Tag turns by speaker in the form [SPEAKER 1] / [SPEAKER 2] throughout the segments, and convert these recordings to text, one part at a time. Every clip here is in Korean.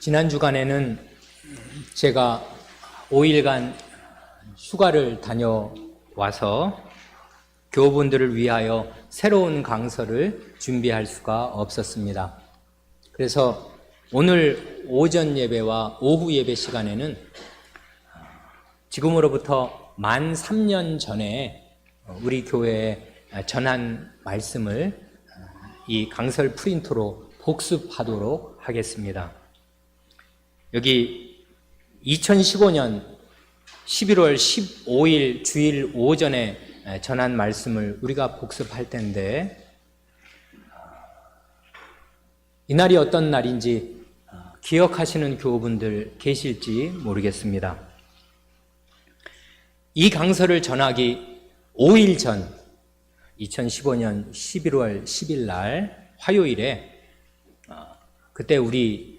[SPEAKER 1] 지난 주간에는 제가 5일간 휴가를 다녀와서 교우분들을 위하여 새로운 강서를 준비할 수가 없었습니다. 그래서 오늘 오전 예배와 오후 예배 시간에는 지금으로부터 만 3년 전에 우리 교회에 전한 말씀을 이 강설 프린트로 복습하도록 하겠습니다. 여기 2015년 11월 15일 주일 오전에 전한 말씀을 우리가 복습할 텐데, 이날이 어떤 날인지 기억하시는 교우분들 계실지 모르겠습니다. 이 강서를 전하기 5일 전 2015년 11월 10일 날 화요일에 그때 우리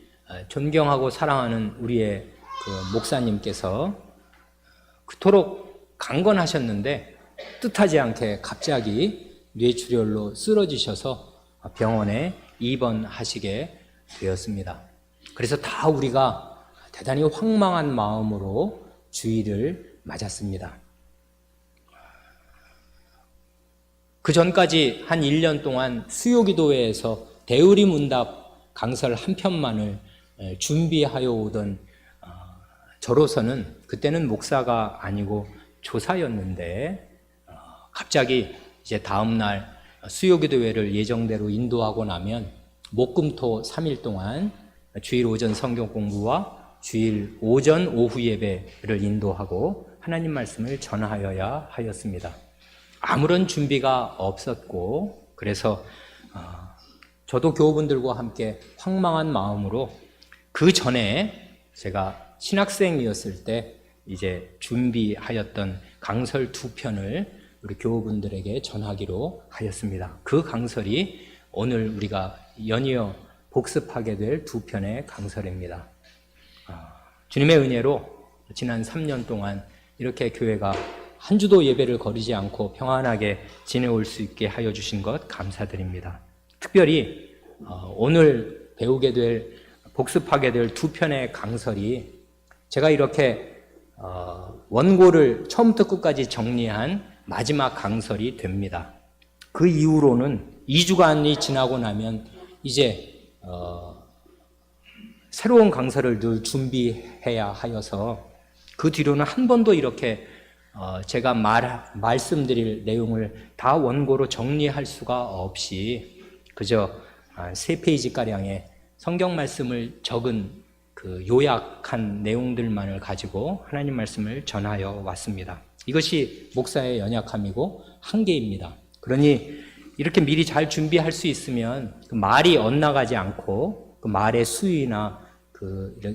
[SPEAKER 1] 존경하고 사랑하는 우리의 그 목사님께서 그토록 강건하셨는데 뜻하지 않게 갑자기 뇌출혈로 쓰러지셔서 병원에 입원하시게 되었습니다. 그래서 다 우리가 대단히 황망한 마음으로 주일을 맞았습니다. 그 전까지 한 1년 동안 수요기도회에서 대의리 문답 강설 한 편만을 준비하여 오던 저로서는 그때는 목사가 아니고 조사였는데 갑자기 이제 다음 날 수요기도회를 예정대로 인도하고 나면 목금토 3일 동안 주일 오전 성경 공부와 주일 오전 오후 예배를 인도하고 하나님 말씀을 전하여야 하였습니다. 아무런 준비가 없었고, 그래서 저도 교우분들과 함께 황망한 마음으로 그 전에 제가 신학생이었을 때 이제 준비하였던 강설 2편을 우리 교우분들에게 전하기로 하였습니다. 그 강설이 오늘 우리가 연이어 복습하게 될 2편의 강설입니다. 주님의 은혜로 지난 3년 동안 이렇게 교회가 한 주도 예배를 거르지 않고 평안하게 지내올 수 있게 하여 주신 것 감사드립니다. 특별히 오늘 배우게 될, 복습하게 될 2편의 강설이 제가 이렇게 원고를 처음부터 끝까지 정리한 마지막 강설이 됩니다. 그 이후로는 2주간이 지나고 나면 이제 새로운 강설을 늘 준비해야 하여서 그 뒤로는 한 번도 이렇게 제가 말씀드릴 내용을 다 원고로 정리할 수가 없이 그저 3페이지가량의 성경 말씀을 적은 그 요약한 내용들만을 가지고 하나님 말씀을 전하여 왔습니다. 이것이 목사의 연약함이고 한계입니다. 그러니 이렇게 미리 잘 준비할 수 있으면 그 말이 엇나가지 않고 그 말의 수위나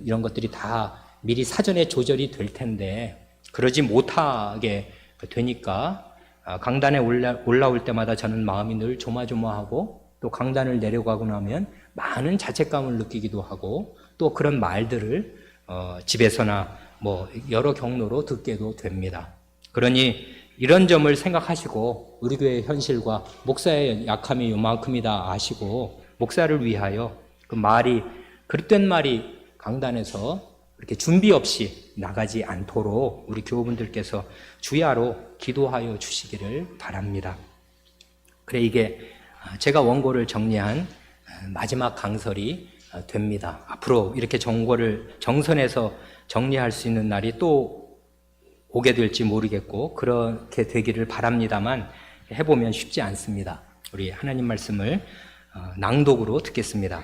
[SPEAKER 1] 이런 것들이 다 미리 사전에 조절이 될 텐데 그러지 못하게 되니까 강단에 올라올 때마다 저는 마음이 늘 조마조마하고 또 강단을 내려가고 나면 많은 자책감을 느끼기도 하고 또 그런 말들을 집에서나 뭐 여러 경로로 듣게도 됩니다. 그러니 이런 점을 생각하시고 우리 교회의 현실과 목사의 약함이 요만큼이다 아시고 목사를 위하여 그 말이 그릇된 말이 강단에서 이렇게 준비 없이 나가지 않도록 우리 교우분들께서 주야로 기도하여 주시기를 바랍니다. 그래 이게 제가 원고를 정리한 마지막 강설이 됩니다. 앞으로 이렇게 원고를 정선해서 정리할 수 있는 날이 또 오게 될지 모르겠고 그렇게 되기를 바랍니다만 해보면 쉽지 않습니다. 우리 하나님 말씀을 낭독으로 듣겠습니다.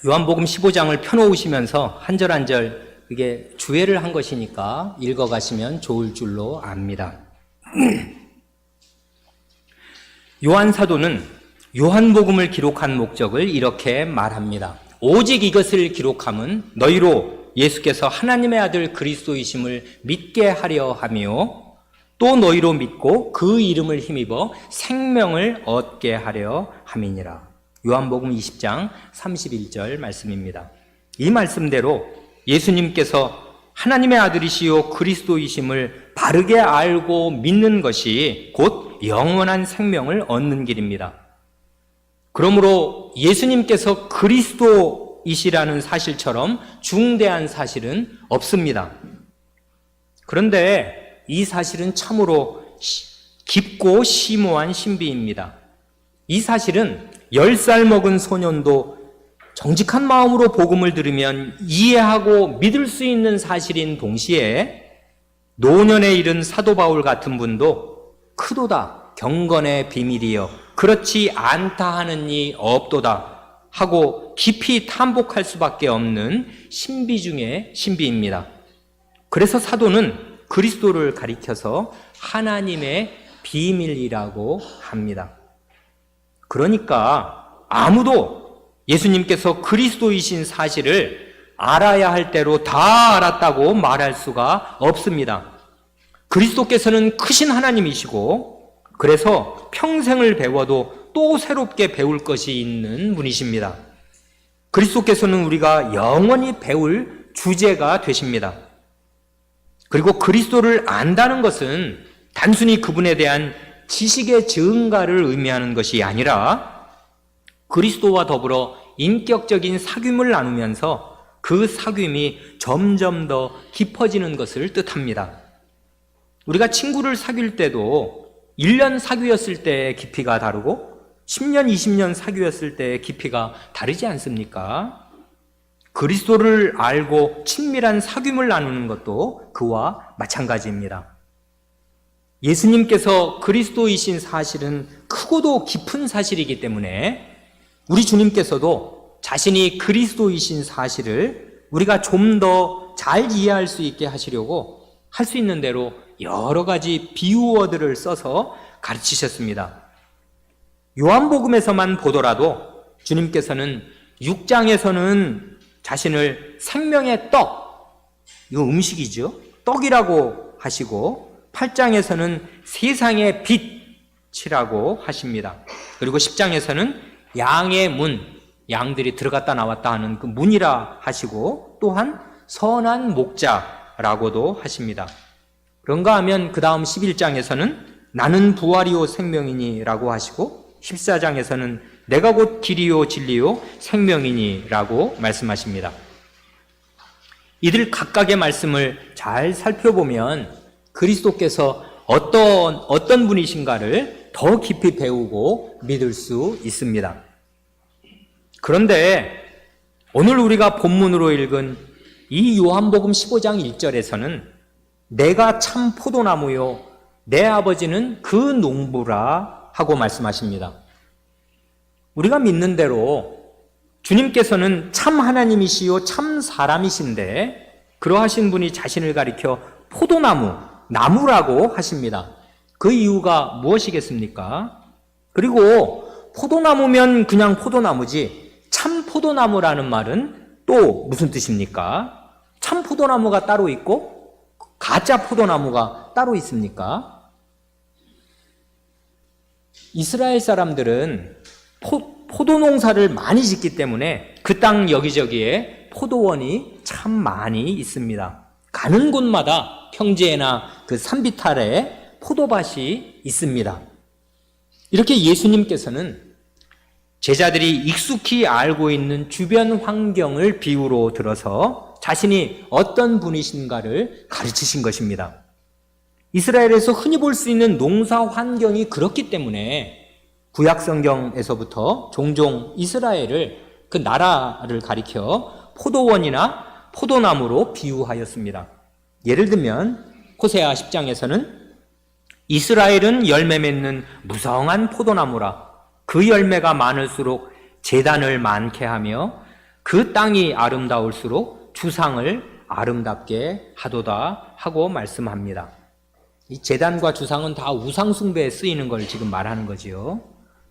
[SPEAKER 1] 요한복음 15장을 펴놓으시면서 한 절 한 절 이게 주애를 한 것이니까 읽어가시면 좋을 줄로 압니다. 요한 사도는 요한복음을 기록한 목적을 이렇게 말합니다. 오직 이것을 기록함은 너희로 예수께서 하나님의 아들 그리스도이심을 믿게 하려 하며 또 너희로 믿고 그 이름을 힘입어 생명을 얻게 하려 함이니라. 요한복음 20장 31절 말씀입니다. 이 말씀대로 예수님께서 하나님의 아들이시요 그리스도이심을 바르게 알고 믿는 것이 곧 영원한 생명을 얻는 길입니다. 그러므로 예수님께서 그리스도이시라는 사실처럼 중대한 사실은 없습니다. 그런데 이 사실은 참으로 깊고 심오한 신비입니다. 이 사실은 10살 먹은 소년도 정직한 마음으로 복음을 들으면 이해하고 믿을 수 있는 사실인 동시에 노년에 이른 사도 바울 같은 분도 크도다 경건의 비밀이여 그렇지 않다 하는 이 없도다 하고 깊이 탐복할 수밖에 없는 신비 중의 신비입니다. 그래서 사도는 그리스도를 가리켜서 하나님의 비밀이라고 합니다. 그러니까 아무도 예수님께서 그리스도이신 사실을 알아야 할 대로 다 알았다고 말할 수가 없습니다. 그리스도께서는 크신 하나님이시고 그래서 평생을 배워도 또 새롭게 배울 것이 있는 분이십니다. 그리스도께서는 우리가 영원히 배울 주제가 되십니다. 그리고 그리스도를 안다는 것은 단순히 그분에 대한 지식의 증가를 의미하는 것이 아니라 그리스도와 더불어 인격적인 사귐을 나누면서 그 사귐이 점점 더 깊어지는 것을 뜻합니다. 우리가 친구를 사귈 때도 1년 사귀었을 때의 깊이가 다르고 10년, 20년 사귀었을 때의 깊이가 다르지 않습니까? 그리스도를 알고 친밀한 사귐을 나누는 것도 그와 마찬가지입니다. 예수님께서 그리스도이신 사실은 크고도 깊은 사실이기 때문에 우리 주님께서도 자신이 그리스도이신 사실을 우리가 좀 더 잘 이해할 수 있게 하시려고 할 수 있는 대로 여러 가지 비유어들을 써서 가르치셨습니다. 요한복음에서만 보더라도 주님께서는 6장에서는 자신을 생명의 떡, 이거 음식이죠. 떡이라고 하시고 8장에서는 세상의 빛이라고 하십니다. 그리고 10장에서는 양의 문, 양들이 들어갔다 나왔다 하는 그 문이라 하시고 또한 선한 목자라고도 하십니다. 그런가 하면 그 다음 11장에서는 나는 부활이요 생명이니 라고 하시고 14장에서는 내가 곧 길이요 진리요 생명이니 라고 말씀하십니다. 이들 각각의 말씀을 잘 살펴보면 그리스도께서 어떤 분이신가를 더 깊이 배우고 믿을 수 있습니다. 그런데 오늘 우리가 본문으로 읽은 이 요한복음 15장 1절에서는 내가 참 포도나무요 내 아버지는 그 농부라 하고 말씀하십니다. 우리가 믿는 대로 주님께서는 참 하나님이시요 참 사람이신데 그러하신 분이 자신을 가리켜 포도나무, 나무라고 하십니다. 그 이유가 무엇이겠습니까? 그리고 포도나무면 그냥 포도나무지 참 포도나무라는 말은 또 무슨 뜻입니까? 참 포도나무가 따로 있고 가짜 포도나무가 따로 있습니까? 이스라엘 사람들은 포도 농사를 많이 짓기 때문에 그 땅 여기저기에 포도원이 참 많이 있습니다. 가는 곳마다 평지에나 그 산비탈에 포도밭이 있습니다. 이렇게 예수님께서는 제자들이 익숙히 알고 있는 주변 환경을 비유로 들어서 자신이 어떤 분이신가를 가르치신 것입니다. 이스라엘에서 흔히 볼 수 있는 농사 환경이 그렇기 때문에 구약 성경에서부터 종종 이스라엘을 그 나라를 가리켜 포도원이나 포도나무로 비유하였습니다. 예를 들면 호세아 10장에서는 이스라엘은 열매 맺는 무성한 포도나무라 그 열매가 많을수록 제단을 많게 하며 그 땅이 아름다울수록 주상을 아름답게 하도다 하고 말씀합니다. 이 제단과 주상은 다 우상 숭배에 쓰이는 걸 지금 말하는 거지요.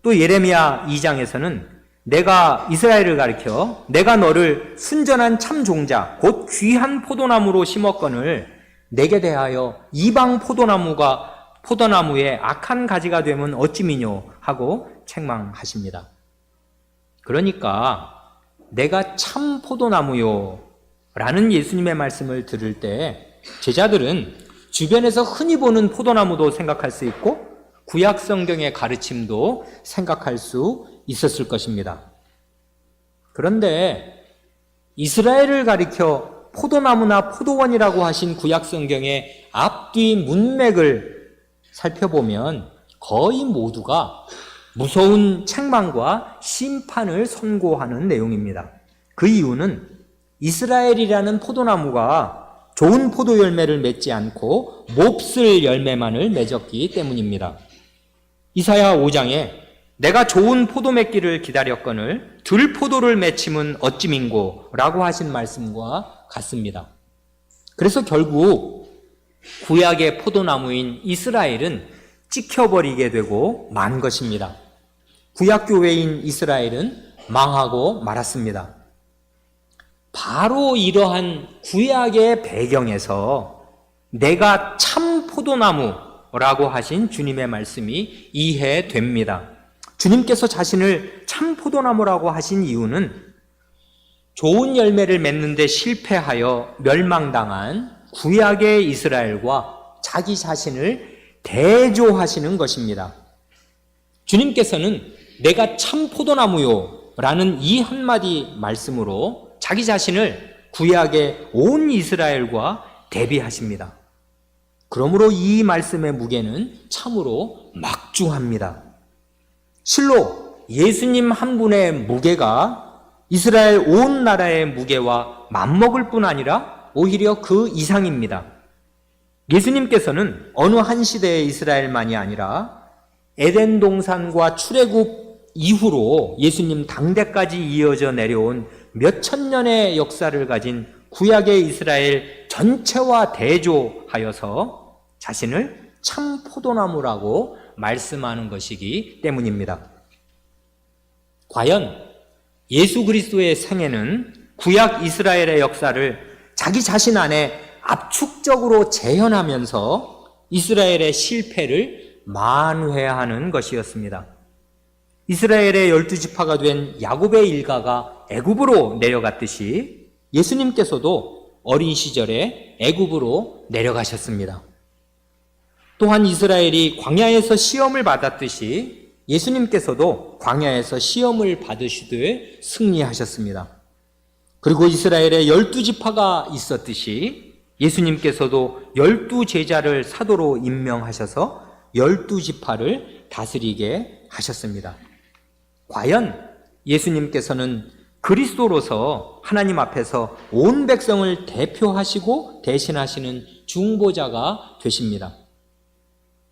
[SPEAKER 1] 또 예레미야 2장에서는 내가 이스라엘을 가리켜 내가 너를 순전한 참 종자 곧 귀한 포도나무로 심었거늘 내게 대하여 이방 포도나무의 악한 가지가 되면 어찌미뇨 하고 책망하십니다. 그러니까 내가 참 포도나무요 라는 예수님의 말씀을 들을 때 제자들은 주변에서 흔히 보는 포도나무도 생각할 수 있고 구약 성경의 가르침도 생각할 수 있었을 것입니다. 그런데 이스라엘을 가리켜 포도나무나 포도원이라고 하신 구약 성경의 앞뒤 문맥을 살펴보면 거의 모두가 무서운 책망과 심판을 선고하는 내용입니다. 그 이유는 이스라엘이라는 포도나무가 좋은 포도 열매를 맺지 않고 몹쓸 열매만을 맺었기 때문입니다. 이사야 5장에 내가 좋은 포도 맺기를 기다렸거늘 들포도를 맺힘은 어찌민고 라고 하신 말씀과 같습니다. 그래서 결국 구약의 포도나무인 이스라엘은 찍혀버리게 되고 만 것입니다. 구약교회인 이스라엘은 망하고 말았습니다. 바로 이러한 구약의 배경에서 내가 참 포도나무라고 하신 주님의 말씀이 이해됩니다. 주님께서 자신을 참 포도나무라고 하신 이유는 좋은 열매를 맺는데 실패하여 멸망당한 구약의 이스라엘과 자기 자신을 대조하시는 것입니다. 주님께서는 내가 참 포도나무요 라는 이 한마디 말씀으로 자기 자신을 구약의 온 이스라엘과 대비하십니다. 그러므로 이 말씀의 무게는 참으로 막중합니다. 실로 예수님 한 분의 무게가 이스라엘 온 나라의 무게와 맞먹을 뿐 아니라 오히려 그 이상입니다. 예수님께서는 어느 한 시대의 이스라엘만이 아니라 에덴 동산과 출애굽 이후로 예수님 당대까지 이어져 내려온 몇천 년의 역사를 가진 구약의 이스라엘 전체와 대조하여서 자신을 참 포도나무라고 말씀하는 것이기 때문입니다. 과연 예수 그리스도의 생애는 구약 이스라엘의 역사를 자기 자신 안에 압축적으로 재현하면서 이스라엘의 실패를 만회하는 것이었습니다. 이스라엘의 12지파가 된 야곱의 일가가 애굽으로 내려갔듯이 예수님께서도 어린 시절에 애굽으로 내려가셨습니다. 또한 이스라엘이 광야에서 시험을 받았듯이 예수님께서도 광야에서 시험을 받으시되 승리하셨습니다. 그리고 이스라엘에 12지파가 있었듯이 예수님께서도 12제자를 사도로 임명하셔서 12지파를 다스리게 하셨습니다. 과연 예수님께서는 그리스도로서 하나님 앞에서 온 백성을 대표하시고 대신하시는 중보자가 되십니다.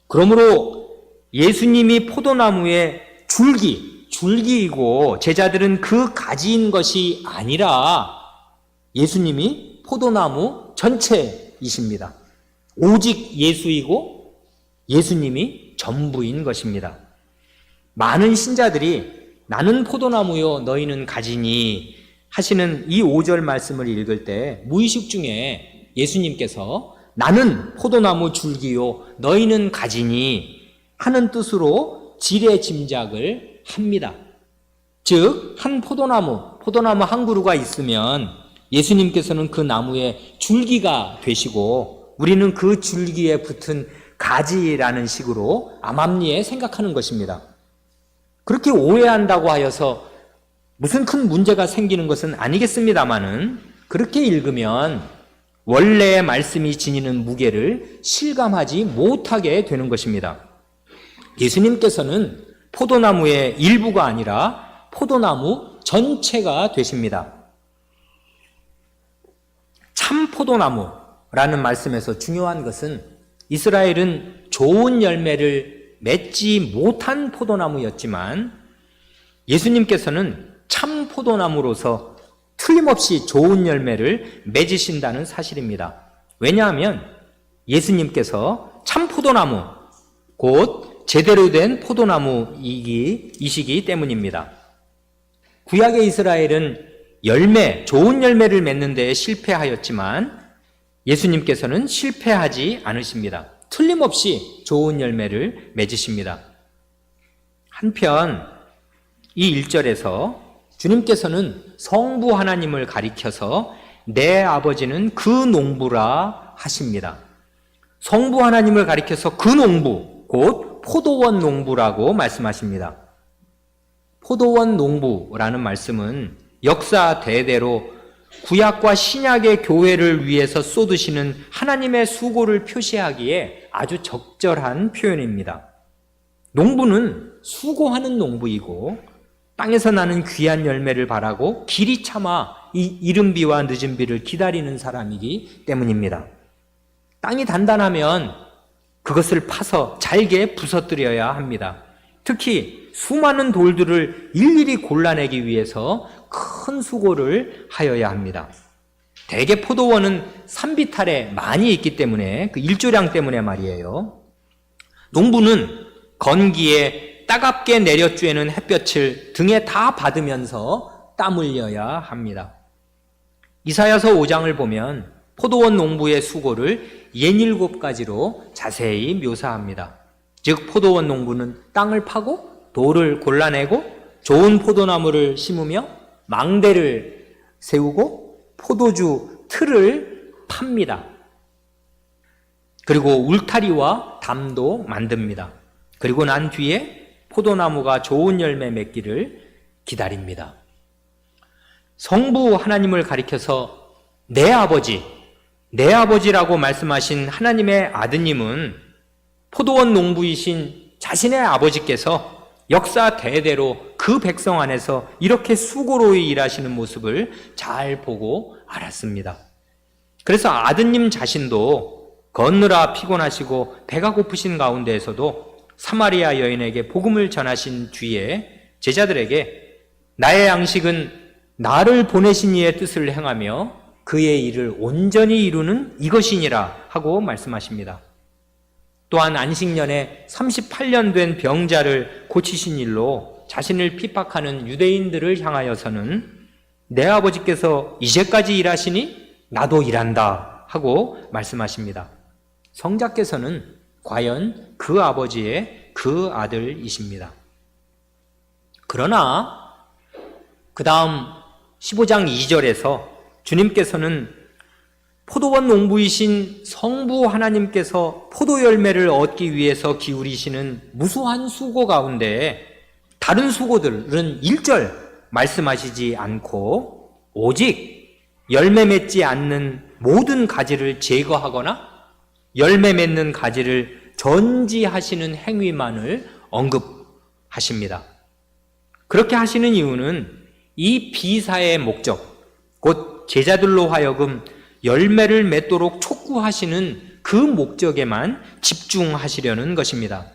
[SPEAKER 1] 그러므로 예수님이 포도나무의 줄기이고 제자들은 그 가지인 것이 아니라 예수님이 포도나무 전체이십니다. 오직 예수이고 예수님이 전부인 것입니다. 많은 신자들이 나는 포도나무요 너희는 가지니 하시는 이 5절 말씀을 읽을 때 무의식 중에 예수님께서 나는 포도나무 줄기요 너희는 가지니 하는 뜻으로 지레 짐작을 합니다. 즉 한 포도나무 한 그루가 있으면 예수님께서는 그 나무의 줄기가 되시고 우리는 그 줄기에 붙은 가지라는 식으로 암암리에 생각하는 것입니다. 그렇게 오해한다고 하여서 무슨 큰 문제가 생기는 것은 아니겠습니다마는 그렇게 읽으면 원래의 말씀이 지니는 무게를 실감하지 못하게 되는 것입니다. 예수님께서는 포도나무의 일부가 아니라 포도나무 전체가 되십니다. 참 포도나무라는 말씀에서 중요한 것은 이스라엘은 좋은 열매를 맺지 못한 포도나무였지만 예수님께서는 참 포도나무로서 틀림없이 좋은 열매를 맺으신다는 사실입니다. 왜냐하면 예수님께서 참 포도나무, 곧 제대로 된 포도나무이시기 때문입니다. 구약의 이스라엘은 좋은 열매를 맺는 데에 실패하였지만 예수님께서는 실패하지 않으십니다. 틀림없이 좋은 열매를 맺으십니다. 한편 이 1절에서 주님께서는 성부 하나님을 가리켜서 내 아버지는 그 농부라 하십니다. 성부 하나님을 가리켜서 그 농부, 곧 포도원 농부라고 말씀하십니다. 포도원 농부라는 말씀은 역사 대대로 구약과 신약의 교회를 위해서 쏟으시는 하나님의 수고를 표시하기에 아주 적절한 표현입니다. 농부는 수고하는 농부이고 땅에서 나는 귀한 열매를 바라고 길이 참아 이 이른 비와 늦은 비를 기다리는 사람이기 때문입니다. 땅이 단단하면 그것을 파서 잘게 부서뜨려야 합니다. 특히 수많은 돌들을 일일이 골라내기 위해서 큰 수고를 하여야 합니다. 대개 포도원은 산비탈에 많이 있기 때문에 그 일조량 때문에 말이에요. 농부는 건기에 따갑게 내려쬐는 햇볕을 등에 다 받으면서 땀 흘려야 합니다. 이사야서 5장을 보면 포도원 농부의 수고를 67가지로 자세히 묘사합니다. 즉 포도원 농부는 땅을 파고 돌을 골라내고 좋은 포도나무를 심으며 망대를 세우고 포도주 틀을 팝니다. 그리고 울타리와 담도 만듭니다. 그리고 난 뒤에 포도나무가 좋은 열매 맺기를 기다립니다. 성부 하나님을 가리켜서 내 아버지라고 말씀하신 하나님의 아드님은 포도원 농부이신 자신의 아버지께서 역사 대대로 그 백성 안에서 이렇게 수고로이 일하시는 모습을 잘 보고 알았습니다. 그래서 아드님 자신도 걷느라 피곤하시고 배가 고프신 가운데에서도 사마리아 여인에게 복음을 전하신 뒤에 제자들에게 나의 양식은 나를 보내신 이의 뜻을 행하며 그의 일을 온전히 이루는 이것이니라 하고 말씀하십니다. 또한 안식년에 38년 된 병자를 고치신 일로 자신을 핍박하는 유대인들을 향하여서는 내 아버지께서 이제까지 일하시니 나도 일한다 하고 말씀하십니다. 성자께서는 과연 그 아버지의 그 아들이십니다. 그러나 그 다음 15장 2절에서 주님께서는 포도원 농부이신 성부 하나님께서 포도 열매를 얻기 위해서 기울이시는 무수한 수고 가운데 다른 수고들은 1절 말씀하시지 않고 오직 열매 맺지 않는 모든 가지를 제거하거나 열매 맺는 가지를 전지하시는 행위만을 언급하십니다. 그렇게 하시는 이유는 이 비사의 목적, 곧 제자들로 하여금 열매를 맺도록 촉구하시는 그 목적에만 집중하시려는 것입니다.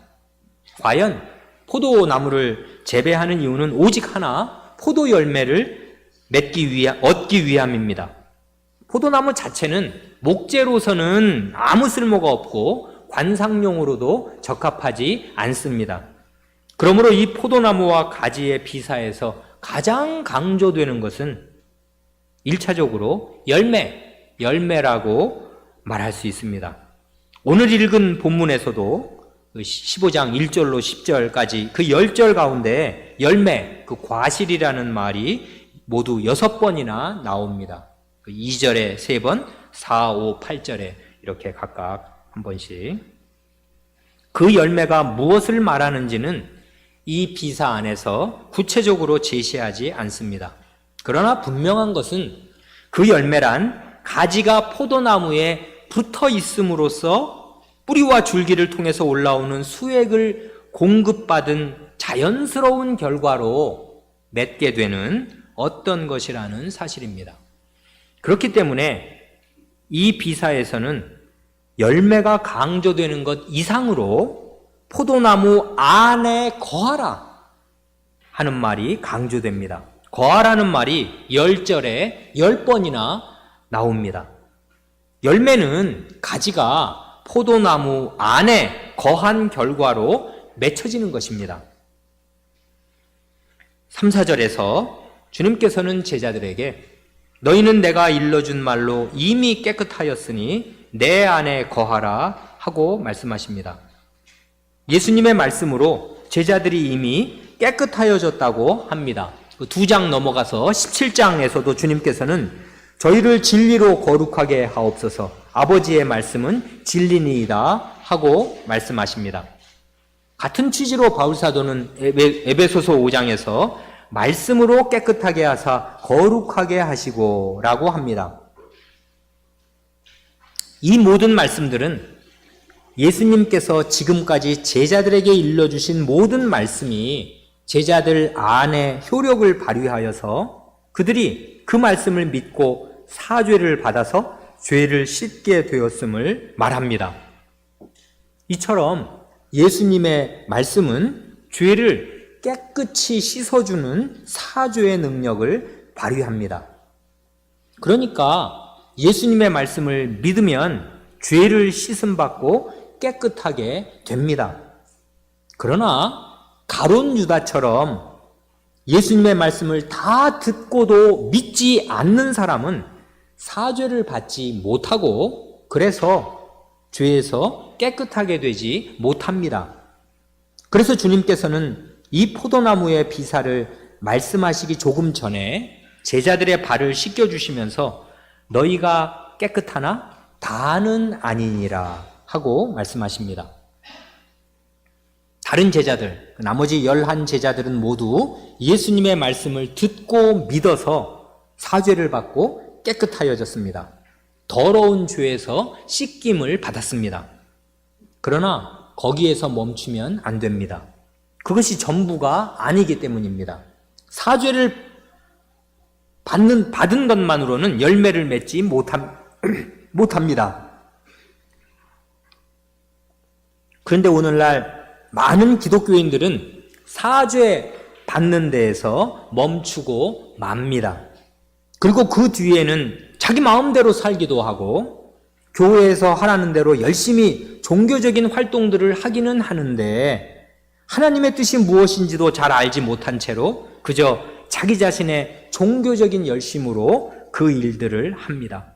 [SPEAKER 1] 과연 포도나무를 재배하는 이유는 오직 하나, 포도 열매를 얻기 위함입니다. 포도나무 자체는 목재로서는 아무 쓸모가 없고 관상용으로도 적합하지 않습니다. 그러므로 이 포도나무와 가지의 비사에서 가장 강조되는 것은 1차적으로 열매라고 말할 수 있습니다. 오늘 읽은 본문에서도 15장 1절로 10절까지 그 10절 가운데 열매, 그 과실이라는 말이 모두 6번이나 나옵니다. 2절에 3번, 4, 5, 8절에 이렇게 각각 한 번씩. 그 열매가 무엇을 말하는지는 이 비사 안에서 구체적으로 제시하지 않습니다. 그러나 분명한 것은 그 열매란 가지가 포도나무에 붙어 있음으로써 뿌리와 줄기를 통해서 올라오는 수액을 공급받은 자연스러운 결과로 맺게 되는 어떤 것이라는 사실입니다. 그렇기 때문에 이 비사에서는 열매가 강조되는 것 이상으로 포도나무 안에 거하라 하는 말이 강조됩니다. 거하라는 말이 10절에 10번이나 나옵니다. 열매는 가지가 포도나무 안에 거한 결과로 맺혀지는 것입니다. 3, 4절에서 주님께서는 제자들에게 너희는 내가 일러준 말로 이미 깨끗하였으니 내 안에 거하라 하고 말씀하십니다. 예수님의 말씀으로 제자들이 이미 깨끗하여졌다고 합니다. 2장 넘어가서 17장에서도 주님께서는 저희를 진리로 거룩하게 하옵소서 아버지의 말씀은 진리니이다 하고 말씀하십니다. 같은 취지로 바울사도는 에베소서 5장에서 말씀으로 깨끗하게 하사 거룩하게 하시고 라고 합니다. 이 모든 말씀들은 예수님께서 지금까지 제자들에게 일러주신 모든 말씀이 제자들 안에 효력을 발휘하여서 그들이 그 말씀을 믿고 사죄를 받아서 죄를 씻게 되었음을 말합니다. 이처럼 예수님의 말씀은 죄를 깨끗이 씻어주는 사죄의 능력을 발휘합니다. 그러니까 예수님의 말씀을 믿으면 죄를 씻음받고 깨끗하게 됩니다. 그러나 가룟 유다처럼 예수님의 말씀을 다 듣고도 믿지 않는 사람은 사죄를 받지 못하고 그래서 죄에서 깨끗하게 되지 못합니다. 그래서 주님께서는 이 포도나무의 비사를 말씀하시기 조금 전에 제자들의 발을 씻겨주시면서 너희가 깨끗하나 다는 아니니라 하고 말씀하십니다. 다른 제자들, 나머지 11 제자들은 모두 예수님의 말씀을 듣고 믿어서 사죄를 받고 깨끗하여졌습니다. 더러운 죄에서 씻김을 받았습니다. 그러나 거기에서 멈추면 안 됩니다. 그것이 전부가 아니기 때문입니다. 사죄를 받은 것만으로는 열매를 맺지 못합니다. 그런데 오늘날 많은 기독교인들은 사죄 받는 데에서 멈추고 맙니다. 그리고 그 뒤에는 자기 마음대로 살기도 하고 교회에서 하라는 대로 열심히 종교적인 활동들을 하기는 하는데 하나님의 뜻이 무엇인지도 잘 알지 못한 채로 그저 자기 자신의 종교적인 열심으로 그 일들을 합니다.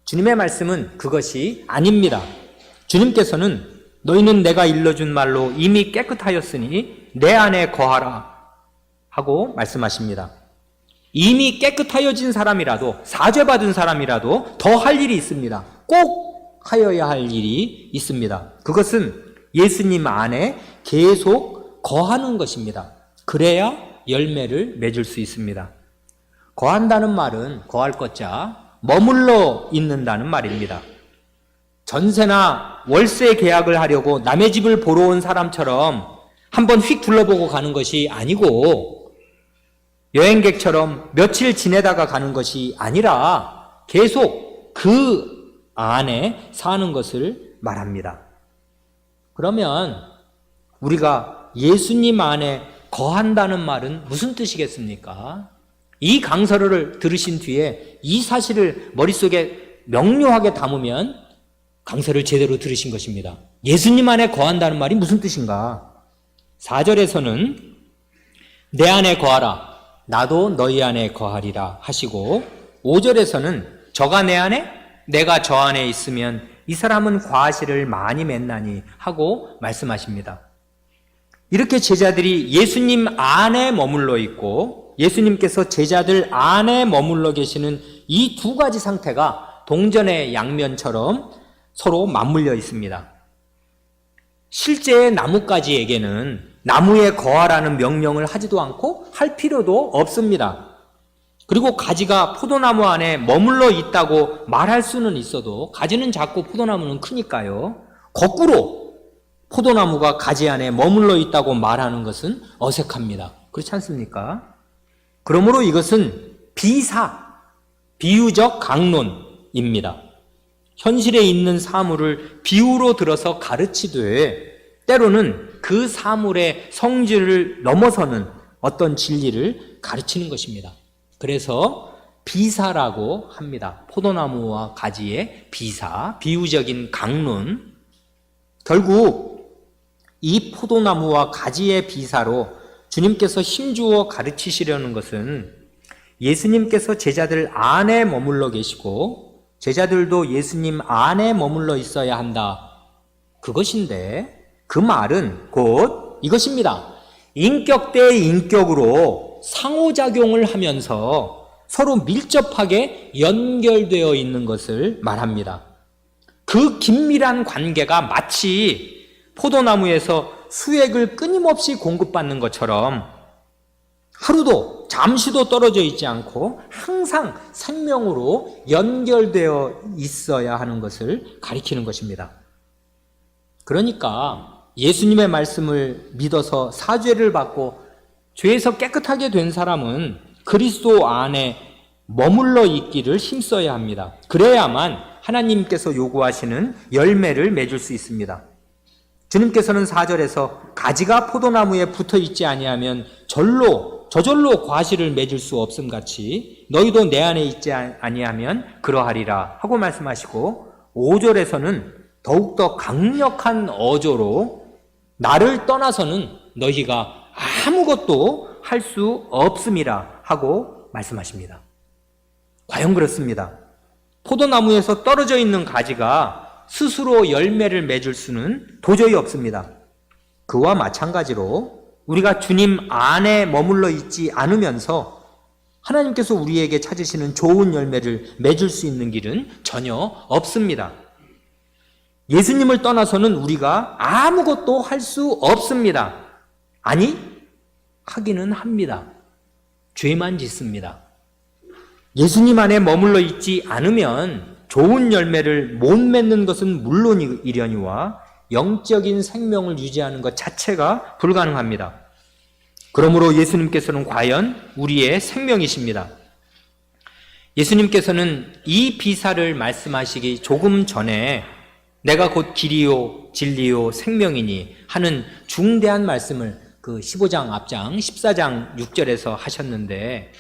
[SPEAKER 1] 주님의 말씀은 그것이 아닙니다. 주님께서는 너희는 내가 일러준 말로 이미 깨끗하였으니 내 안에 거하라 하고 말씀하십니다. 이미 깨끗하여진 사람이라도 사죄받은 사람이라도 더 할 일이 있습니다. 꼭 하여야 할 일이 있습니다. 그것은 예수님 안에 계속 거하는 것입니다. 그래야 열매를 맺을 수 있습니다. 거한다는 말은 거할 것자 머물러 있는다는 말입니다. 전세나 월세 계약을 하려고 남의 집을 보러 온 사람처럼 한번 휙 둘러보고 가는 것이 아니고 여행객처럼 며칠 지내다가 가는 것이 아니라 계속 그 안에 사는 것을 말합니다. 그러면 우리가 예수님 안에 거한다는 말은 무슨 뜻이겠습니까? 이 강서를 들으신 뒤에 이 사실을 머릿속에 명료하게 담으면 강서를 제대로 들으신 것입니다. 예수님 안에 거한다는 말이 무슨 뜻인가? 4절에서는 내 안에 거하라 나도 너희 안에 거하리라 하시고 5절에서는 저가 내 안에 내가 저 안에 있으면 이 사람은 과실을 많이 맺나니 하고 말씀하십니다. 이렇게 제자들이 예수님 안에 머물러 있고 예수님께서 제자들 안에 머물러 계시는 이 두 가지 상태가 동전의 양면처럼 서로 맞물려 있습니다. 실제 나뭇가지에게는 나무에 거하라는 명령을 하지도 않고 할 필요도 없습니다. 그리고 가지가 포도나무 안에 머물러 있다고 말할 수는 있어도 가지는 작고 포도나무는 크니까요. 거꾸로 포도나무가 가지 안에 머물러 있다고 말하는 것은 어색합니다. 그렇지 않습니까? 그러므로 이것은 비유적 강론입니다. 현실에 있는 사물을 비유로 들어서 가르치되 때로는 그 사물의 성질을 넘어서는 어떤 진리를 가르치는 것입니다. 그래서 비사라고 합니다. 포도나무와 가지의 비사, 비유적인 강론. 결국 이 포도나무와 가지의 비사로 주님께서 힘주어 가르치시려는 것은 예수님께서 제자들 안에 머물러 계시고 제자들도 예수님 안에 머물러 있어야 한다. 그것인데 그 말은 곧 이것입니다. 인격 대 인격으로 상호작용을 하면서 서로 밀접하게 연결되어 있는 것을 말합니다. 그 긴밀한 관계가 마치 포도나무에서 수액을 끊임없이 공급받는 것처럼 하루도 잠시도 떨어져 있지 않고 항상 생명으로 연결되어 있어야 하는 것을 가리키는 것입니다. 그러니까 예수님의 말씀을 믿어서 사죄를 받고 죄에서 깨끗하게 된 사람은 그리스도 안에 머물러 있기를 힘써야 합니다. 그래야만 하나님께서 요구하시는 열매를 맺을 수 있습니다. 주님께서는 4절에서 가지가 포도나무에 붙어 있지 아니하면 저절로 과실을 맺을 수 없음 같이 너희도 내 안에 있지 아니하면 그러하리라 하고 말씀하시고, 5절에서는 더욱더 강력한 어조로 나를 떠나서는 너희가 아무것도 할 수 없음이라 하고 말씀하십니다. 과연 그렇습니다. 포도나무에서 떨어져 있는 가지가 스스로 열매를 맺을 수는 도저히 없습니다. 그와 마찬가지로 우리가 주님 안에 머물러 있지 않으면서 하나님께서 우리에게 찾으시는 좋은 열매를 맺을 수 있는 길은 전혀 없습니다. 예수님을 떠나서는 우리가 아무것도 할 수 없습니다. 아니, 하기는 합니다. 죄만 짓습니다. 예수님 안에 머물러 있지 않으면 좋은 열매를 못 맺는 것은 물론이려니와 영적인 생명을 유지하는 것 자체가 불가능합니다. 그러므로 예수님께서는 과연 우리의 생명이십니다. 예수님께서는 이 비사를 말씀하시기 조금 전에 내가 곧 길이요 진리요 생명이니 하는 중대한 말씀을 그 15장 앞장 14장 6절에서 하셨는데,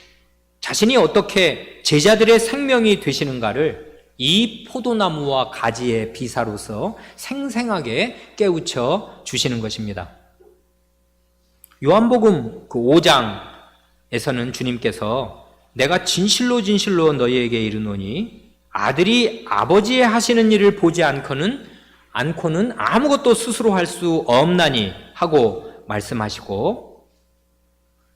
[SPEAKER 1] 자신이 어떻게 제자들의 생명이 되시는가를 이 포도나무와 가지의 비사로서 생생하게 깨우쳐 주시는 것입니다. 요한복음 그 5장에서는 주님께서 내가 진실로 너희에게 이르노니 아들이 아버지의 하시는 일을 보지 않고는 아무것도 스스로 할 수 없나니 하고 말씀하시고,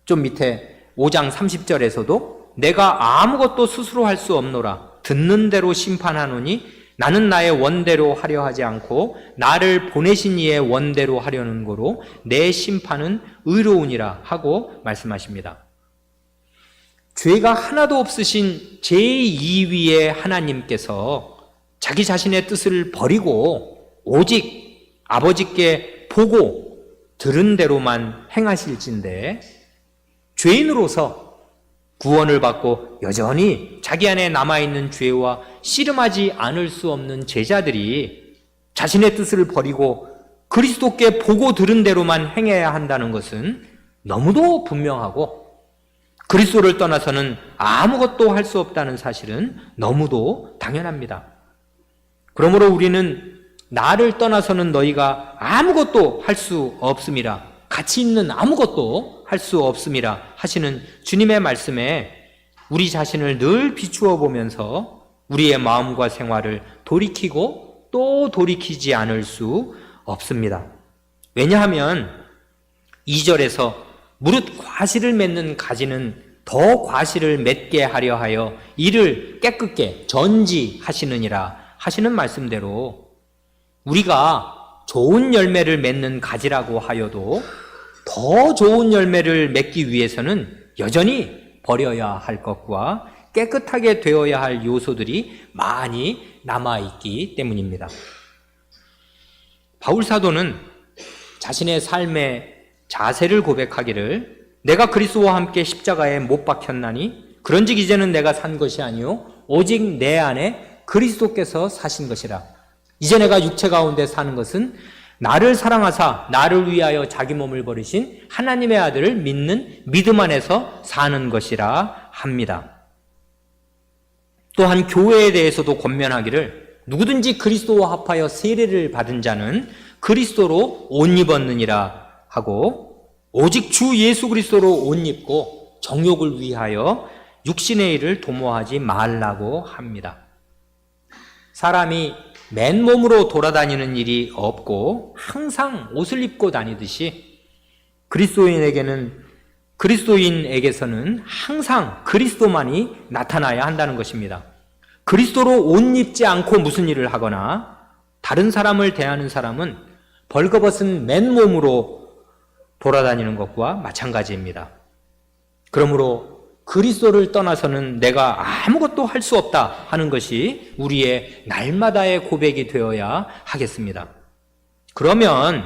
[SPEAKER 1] 좀 밑에 5장 30절에서도 내가 아무것도 스스로 할 수 없노라 듣는 대로 심판하노니 나는 나의 원대로 하려 하지 않고 나를 보내신 이의 원대로 하려는 거로 내 심판은 의로우니라 하고 말씀하십니다. 죄가 하나도 없으신 제2위의 하나님께서 자기 자신의 뜻을 버리고 오직 아버지께 보고 들은 대로만 행하실진데, 죄인으로서 구원을 받고 여전히 자기 안에 남아있는 죄와 씨름하지 않을 수 없는 제자들이 자신의 뜻을 버리고 그리스도께 보고 들은 대로만 행해야 한다는 것은 너무도 분명하고, 그리스도를 떠나서는 아무것도 할 수 없다는 사실은 너무도 당연합니다. 그러므로 우리는 나를 떠나서는 너희가 아무것도 할 수 없음이라, 가치 있는 아무것도 할 수 없음이라 하시는 주님의 말씀에 우리 자신을 늘 비추어 보면서 우리의 마음과 생활을 돌이키고 또 돌이키지 않을 수 없습니다. 왜냐하면 2절에서 무릇 과실을 맺는 가지는 더 과실을 맺게 하려 하여 이를 깨끗게 전지하시느니라 하시는 말씀대로 우리가 좋은 열매를 맺는 가지라고 하여도 더 좋은 열매를 맺기 위해서는 여전히 버려야 할 것과 깨끗하게 되어야 할 요소들이 많이 남아있기 때문입니다. 바울 사도는 자신의 삶의 자세를 고백하기를 내가 그리스도와 함께 십자가에 못 박혔나니 그런즉 이제는 내가 산 것이 아니요 오직 내 안에 그리스도께서 사신 것이라. 이제 내가 육체 가운데 사는 것은 나를 사랑하사 나를 위하여 자기 몸을 버리신 하나님의 아들을 믿는 믿음 안에서 사는 것이라 합니다. 또한 교회에 대해서도 권면하기를 누구든지 그리스도와 합하여 세례를 받은 자는 그리스도로 옷 입었느니라 하고, 오직 주 예수 그리스도로 옷 입고 정욕을 위하여 육신의 일을 도모하지 말라고 합니다. 사람이 맨몸으로 돌아다니는 일이 없고 항상 옷을 입고 다니듯이 그리스도인에게서는 항상 그리스도만이 나타나야 한다는 것입니다. 그리스도로 옷 입지 않고 무슨 일을 하거나 다른 사람을 대하는 사람은 벌거벗은 맨몸으로 돌아다니는 것과 마찬가지입니다. 그러므로 그리스도를 떠나서는 내가 아무것도 할 수 없다 하는 것이 우리의 날마다의 고백이 되어야 하겠습니다. 그러면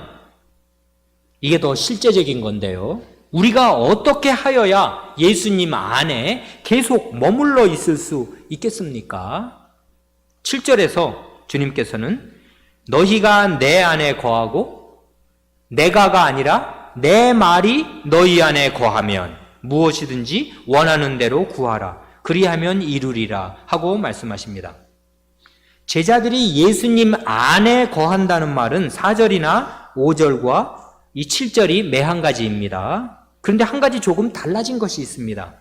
[SPEAKER 1] 이게 더 실제적인 건데요. 우리가 어떻게 하여야 예수님 안에 계속 머물러 있을 수 있겠습니까? 7절에서 주님께서는 너희가 내 안에 거하고 내가가 아니라 내 말이 너희 안에 거하면 무엇이든지 원하는 대로 구하라. 그리하면 이루리라 하고 말씀하십니다. 제자들이 예수님 안에 거한다는 말은 4절이나 5절과 이 7절이 매 한 가지입니다. 그런데 한 가지 조금 달라진 것이 있습니다.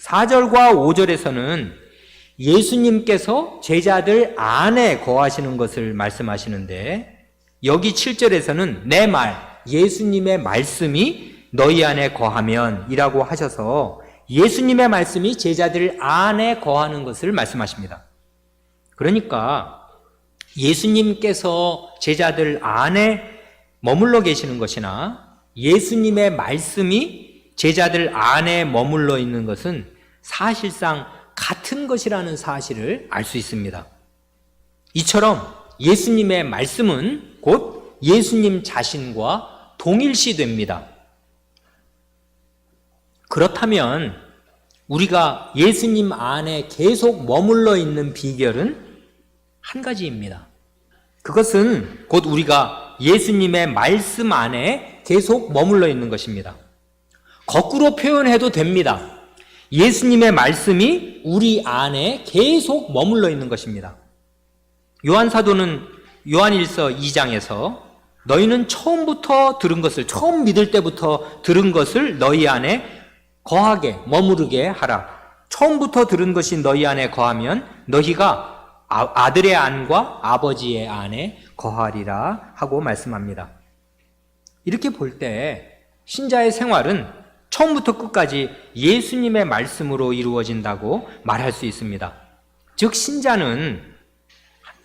[SPEAKER 1] 4절과 5절에서는 예수님께서 제자들 안에 거하시는 것을 말씀하시는데 여기 7절에서는 내 말, 예수님의 말씀이 너희 안에 거하면 이라고 하셔서 예수님의 말씀이 제자들 안에 거하는 것을 말씀하십니다. 그러니까 예수님께서 제자들 안에 머물러 계시는 것이나 예수님의 말씀이 제자들 안에 머물러 있는 것은 사실상 같은 것이라는 사실을 알 수 있습니다. 이처럼 예수님의 말씀은 곧 예수님 자신과 동일시됩니다. 그렇다면 우리가 예수님 안에 계속 머물러 있는 비결은 한 가지입니다. 그것은 곧 우리가 예수님의 말씀 안에 계속 머물러 있는 것입니다. 거꾸로 표현해도 됩니다. 예수님의 말씀이 우리 안에 계속 머물러 있는 것입니다. 요한 사도는 요한일서 2장에서 너희는 처음부터 들은 것을, 처음 믿을 때부터 들은 것을 너희 안에 거하게, 머무르게 하라. 처음부터 들은 것이 너희 안에 거하면 너희가 아들의 안과 아버지의 안에 거하리라 하고 말씀합니다. 이렇게 볼 때 신자의 생활은 처음부터 끝까지 예수님의 말씀으로 이루어진다고 말할 수 있습니다. 즉 신자는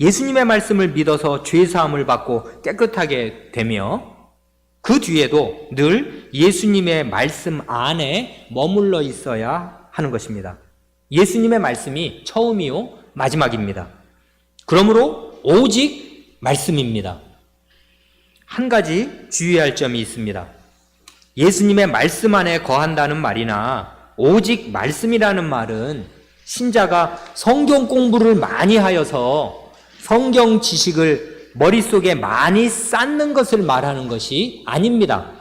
[SPEAKER 1] 예수님의 말씀을 믿어서 죄사함을 받고 깨끗하게 되며 그 뒤에도 늘 예수님의 말씀 안에 머물러 있어야 하는 것입니다. 예수님의 말씀이 처음이요 마지막입니다. 그러므로 오직 말씀입니다. 한 가지 주의할 점이 있습니다. 예수님의 말씀 안에 거한다는 말이나 오직 말씀이라는 말은 신자가 성경 공부를 많이 하여서 성경 지식을 머릿속에 많이 쌓는 것을 말하는 것이 아닙니다.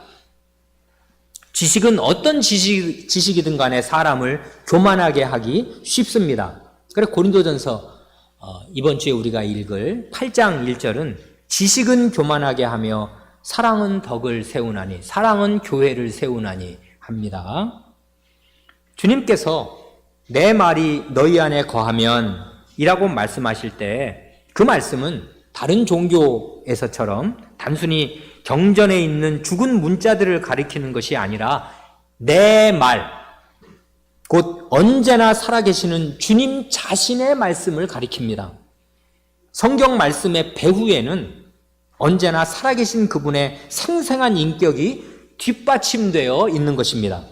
[SPEAKER 1] 지식은 어떤 지식이든 간에 사람을 교만하게 하기 쉽습니다. 그래서 고린도전서 이번 주에 우리가 읽을 8장 1절은 지식은 교만하게 하며 사랑은 덕을 세우나니, 사랑은 교회를 세우나니 합니다. 주님께서 내 말이 너희 안에 거하면 이라고 말씀하실 때 그 말씀은 다른 종교에서처럼 단순히 경전에 있는 죽은 문자들을 가리키는 것이 아니라 내 말, 곧 언제나 살아계시는 주님 자신의 말씀을 가리킵니다. 성경 말씀의 배후에는 언제나 살아계신 그분의 생생한 인격이 뒷받침되어 있는 것입니다.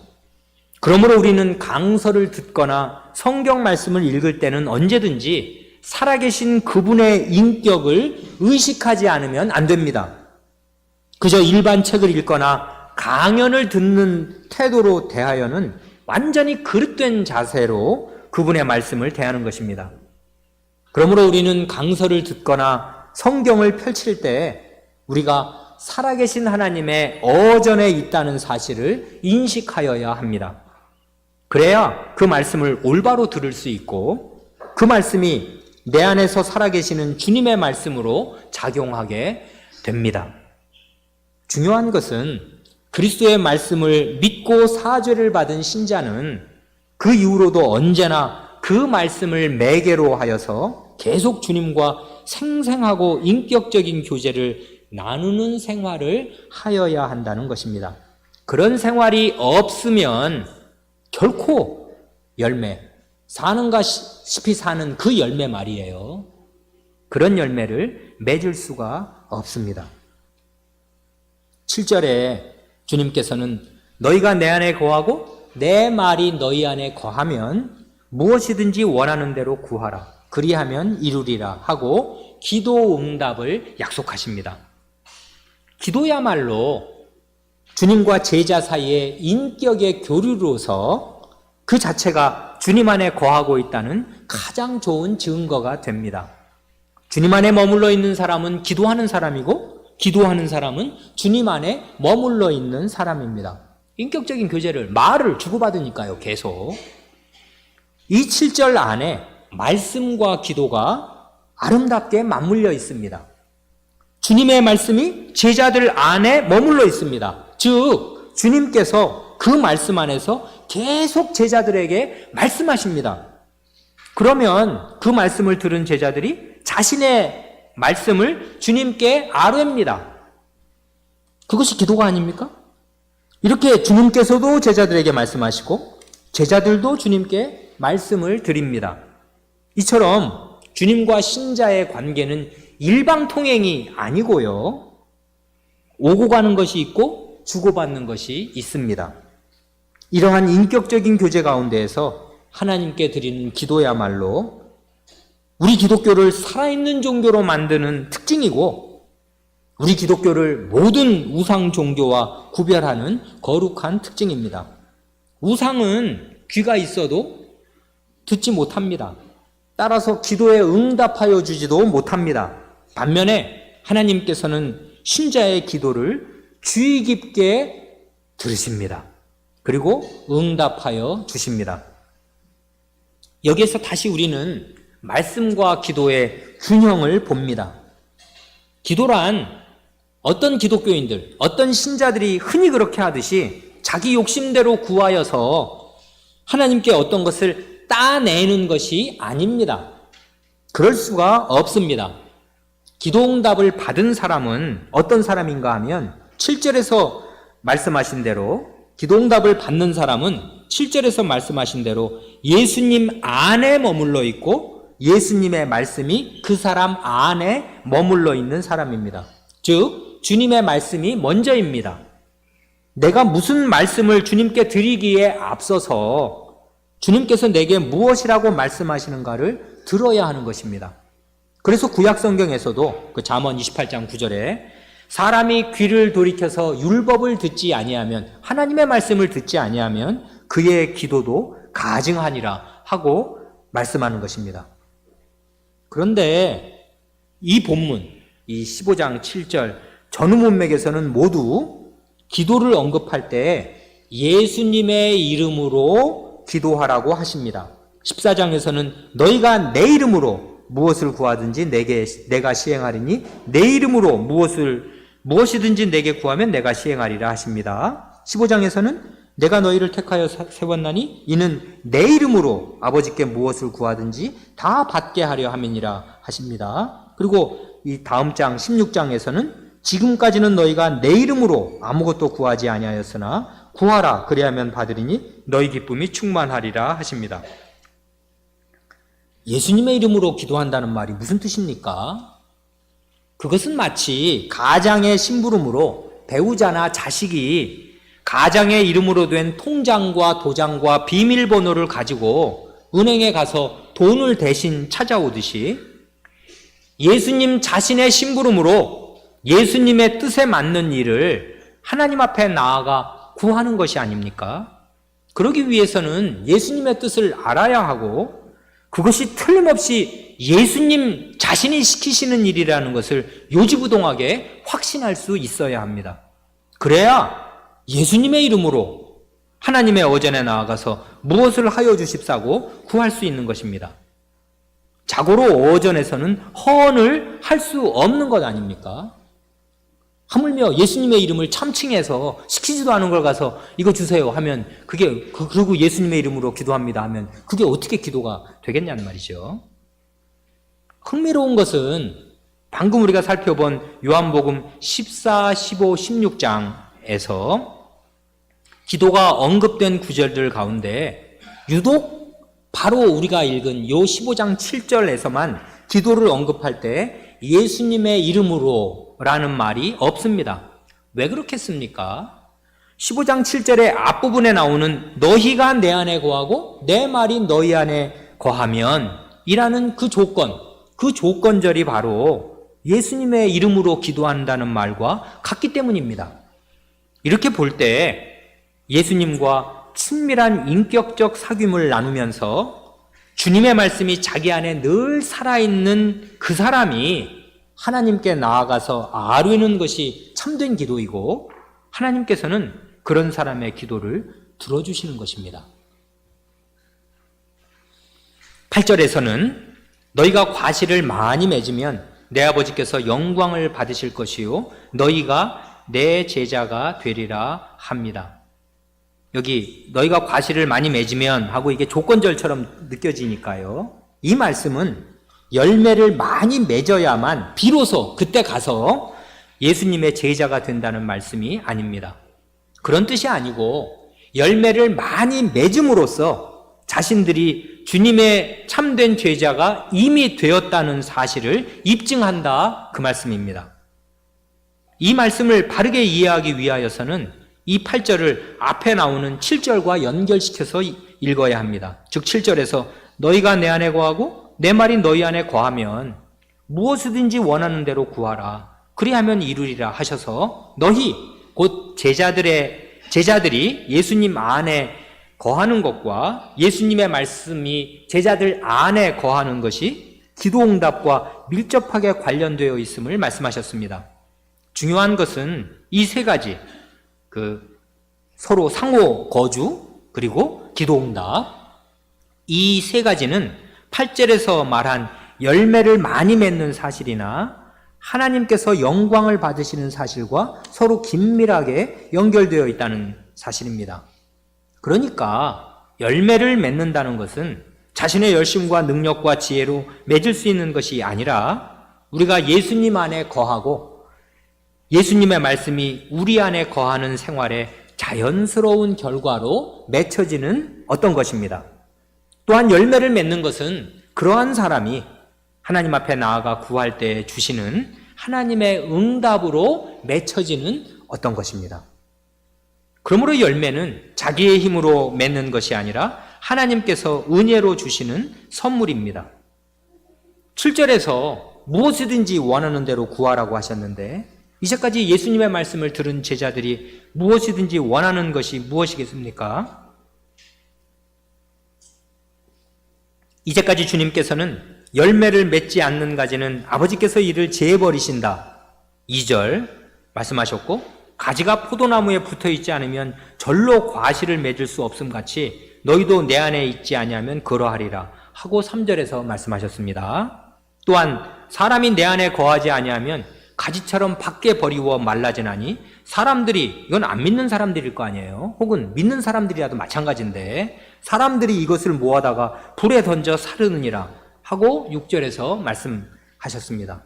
[SPEAKER 1] 그러므로 우리는 강서를 듣거나 성경 말씀을 읽을 때는 언제든지 살아계신 그분의 인격을 의식하지 않으면 안 됩니다. 그저 일반 책을 읽거나 강연을 듣는 태도로 대하여는 완전히 그릇된 자세로 그분의 말씀을 대하는 것입니다. 그러므로 우리는 강서를 듣거나 성경을 펼칠 때 우리가 살아계신 하나님의 어전에 있다는 사실을 인식하여야 합니다. 그래야 그 말씀을 올바로 들을 수 있고 그 말씀이 내 안에서 살아계시는 주님의 말씀으로 작용하게 됩니다. 중요한 것은 그리스도의 말씀을 믿고 사죄를 받은 신자는 그 이후로도 언제나 그 말씀을 매개로 하여서 계속 주님과 생생하고 인격적인 교제를 나누는 생활을 하여야 한다는 것입니다. 그런 생활이 없으면 결코 열매, 사는가 싶이 사는 그 열매 말이에요. 그런 열매를 맺을 수가 없습니다. 7절에 주님께서는 너희가 내 안에 거하고 내 말이 너희 안에 거하면 무엇이든지 원하는 대로 구하라. 그리하면 이루리라 하고 기도 응답을 약속하십니다. 기도야말로 주님과 제자 사이의 인격의 교류로서 그 자체가 주님 안에 거하고 있다는 가장 좋은 증거가 됩니다. 주님 안에 머물러 있는 사람은 기도하는 사람이고 기도하는 사람은 주님 안에 머물러 있는 사람입니다. 인격적인 교제를 말을 주고받으니까요. 계속 이 7절 안에 말씀과 기도가 아름답게 맞물려 있습니다. 주님의 말씀이 제자들 안에 머물러 있습니다. 즉 주님께서 그 말씀 안에서 계속 제자들에게 말씀하십니다. 그러면 그 말씀을 들은 제자들이 자신의 말씀을 주님께 아뢰입니다. 그것이 기도가 아닙니까? 이렇게 주님께서도 제자들에게 말씀하시고 제자들도 주님께 말씀을 드립니다. 이처럼 주님과 신자의 관계는 일방통행이 아니고요. 오고 가는 것이 있고 주고받는 것이 있습니다. 이러한 인격적인 교제 가운데에서 하나님께 드리는 기도야말로 우리 기독교를 살아있는 종교로 만드는 특징이고 우리 기독교를 모든 우상 종교와 구별하는 거룩한 특징입니다. 우상은 귀가 있어도 듣지 못합니다. 따라서 기도에 응답하여 주지도 못합니다. 반면에 하나님께서는 신자의 기도를 주의 깊게 들으십니다. 그리고 응답하여 주십니다. 여기에서 다시 우리는 말씀과 기도의 균형을 봅니다. 기도란 어떤 기독교인들, 어떤 신자들이 흔히 그렇게 하듯이 자기 욕심대로 구하여서 하나님께 어떤 것을 따내는 것이 아닙니다. 그럴 수가 없습니다. 기도응답을 받은 사람은 어떤 사람인가 하면 7절에서 말씀하신 대로 기도응답을 받는 사람은 7절에서 말씀하신 대로 예수님 안에 머물러 있고 예수님의 말씀이 그 사람 안에 머물러 있는 사람입니다. 즉 주님의 말씀이 먼저입니다. 내가 무슨 말씀을 주님께 드리기에 앞서서 주님께서 내게 무엇이라고 말씀하시는가를 들어야 하는 것입니다. 그래서 구약성경에서도 그 잠언 28장 9절에 사람이 귀를 돌이켜서 율법을 듣지 아니하면 하나님의 말씀을 듣지 아니하면 그의 기도도 가증하니라 하고 말씀하는 것입니다. 그런데 이 본문, 이 15장 7절 전후 문맥에서는 모두 기도를 언급할 때 예수님의 이름으로 기도하라고 하십니다. 14장에서는 너희가 내 이름으로 무엇을 구하든지 내가 시행하리니 내 이름으로 무엇이든지 내게 구하면 내가 시행하리라 하십니다. 15장에서는 내가 너희를 택하여 세웠나니 이는 내 이름으로 아버지께 무엇을 구하든지 다 받게 하려 함이니라 하십니다. 그리고 이 다음 장 16장에서는 지금까지는 너희가 내 이름으로 아무것도 구하지 아니하였으나 구하라 그리하면 받으리니 너희 기쁨이 충만하리라 하십니다. 예수님의 이름으로 기도한다는 말이 무슨 뜻입니까? 그것은 마치 가장의 심부름으로 배우자나 자식이 가장의 이름으로 된 통장과 도장과 비밀번호를 가지고 은행에 가서 돈을 대신 찾아오듯이 예수님 자신의 심부름으로 예수님의 뜻에 맞는 일을 하나님 앞에 나아가 구하는 것이 아닙니까? 그러기 위해서는 예수님의 뜻을 알아야 하고 그것이 틀림없이 예수님 자신이 시키시는 일이라는 것을 요지부동하게 확신할 수 있어야 합니다. 그래야 예수님의 이름으로 하나님의 어전에 나아가서 무엇을 하여 주십사고 구할 수 있는 것입니다. 자고로 어전에서는 허언을 할 수 없는 것 아닙니까? 하물며 예수님의 이름을 참칭해서 시키지도 않은 걸 가서 이거 주세요 하면 그리고 예수님의 이름으로 기도합니다 하면 그게 어떻게 기도가 되겠냐는 말이죠. 흥미로운 것은 방금 우리가 살펴본 요한복음 14, 15, 16장에서 기도가 언급된 구절들 가운데 유독 바로 우리가 읽은 요 15장 7절에서만 기도를 언급할 때 예수님의 이름으로 라는 말이 없습니다. 왜 그렇겠습니까? 15장 7절의 앞부분에 나오는 너희가 내 안에 거하고 내 말이 너희 안에 거하면 이라는 그 조건절이 바로 예수님의 이름으로 기도한다는 말과 같기 때문입니다. 이렇게 볼 때 예수님과 친밀한 인격적 사귐을 나누면서 주님의 말씀이 자기 안에 늘 살아있는 그 사람이 하나님께 나아가서 아뢰는 것이 참된 기도이고 하나님께서는 그런 사람의 기도를 들어주시는 것입니다. 8절에서는 너희가 과실을 많이 맺으면 내 아버지께서 영광을 받으실 것이요 너희가 내 제자가 되리라 합니다. 여기 너희가 과실을 많이 맺으면 하고 이게 조건절처럼 느껴지니까요. 이 말씀은 열매를 많이 맺어야만 비로소 그때 가서 예수님의 제자가 된다는 말씀이 아닙니다. 그런 뜻이 아니고 열매를 많이 맺음으로써 자신들이 주님의 참된 제자가 이미 되었다는 사실을 입증한다 그 말씀입니다. 이 말씀을 바르게 이해하기 위하여서는 이 8절을 앞에 나오는 7절과 연결시켜서 읽어야 합니다. 즉 7절에서 너희가 내 안에 거하고 내 말이 너희 안에 거하면 무엇이든지 원하는 대로 구하라. 그리하면 이루리라 하셔서 너희 곧 제자들이 예수님 안에 거하는 것과 예수님의 말씀이 제자들 안에 거하는 것이 기도응답과 밀접하게 관련되어 있음을 말씀하셨습니다. 중요한 것은 이 세 가지, 서로 상호 거주 그리고 기도응답, 이 세 가지는 8절에서 말한 열매를 많이 맺는 사실이나 하나님께서 영광을 받으시는 사실과 서로 긴밀하게 연결되어 있다는 사실입니다. 그러니까 열매를 맺는다는 것은 자신의 열심과 능력과 지혜로 맺을 수 있는 것이 아니라 우리가 예수님 안에 거하고 예수님의 말씀이 우리 안에 거하는 생활의 자연스러운 결과로 맺혀지는 어떤 것입니다. 또한 열매를 맺는 것은 그러한 사람이 하나님 앞에 나아가 구할 때 주시는 하나님의 응답으로 맺혀지는 어떤 것입니다. 그러므로 열매는 자기의 힘으로 맺는 것이 아니라 하나님께서 은혜로 주시는 선물입니다. 7절에서 무엇이든지 원하는 대로 구하라고 하셨는데 이제까지 예수님의 말씀을 들은 제자들이 무엇이든지 원하는 것이 무엇이겠습니까? 이제까지 주님께서는 열매를 맺지 않는 가지는 아버지께서 이를 제해버리신다 2절 말씀하셨고 가지가 포도나무에 붙어있지 않으면 절로 과실을 맺을 수 없음 같이 너희도 내 안에 있지 아니하면 그러하리라 하고 3절에서 말씀하셨습니다. 또한 사람이 내 안에 거하지 아니하면 가지처럼 밖에 버리워 말라지나니 사람들이, 이건 안 믿는 사람들일 거 아니에요. 혹은 믿는 사람들이라도 마찬가지인데 사람들이 이것을 모아다가 불에 던져 사르느니라 하고 6절에서 말씀하셨습니다.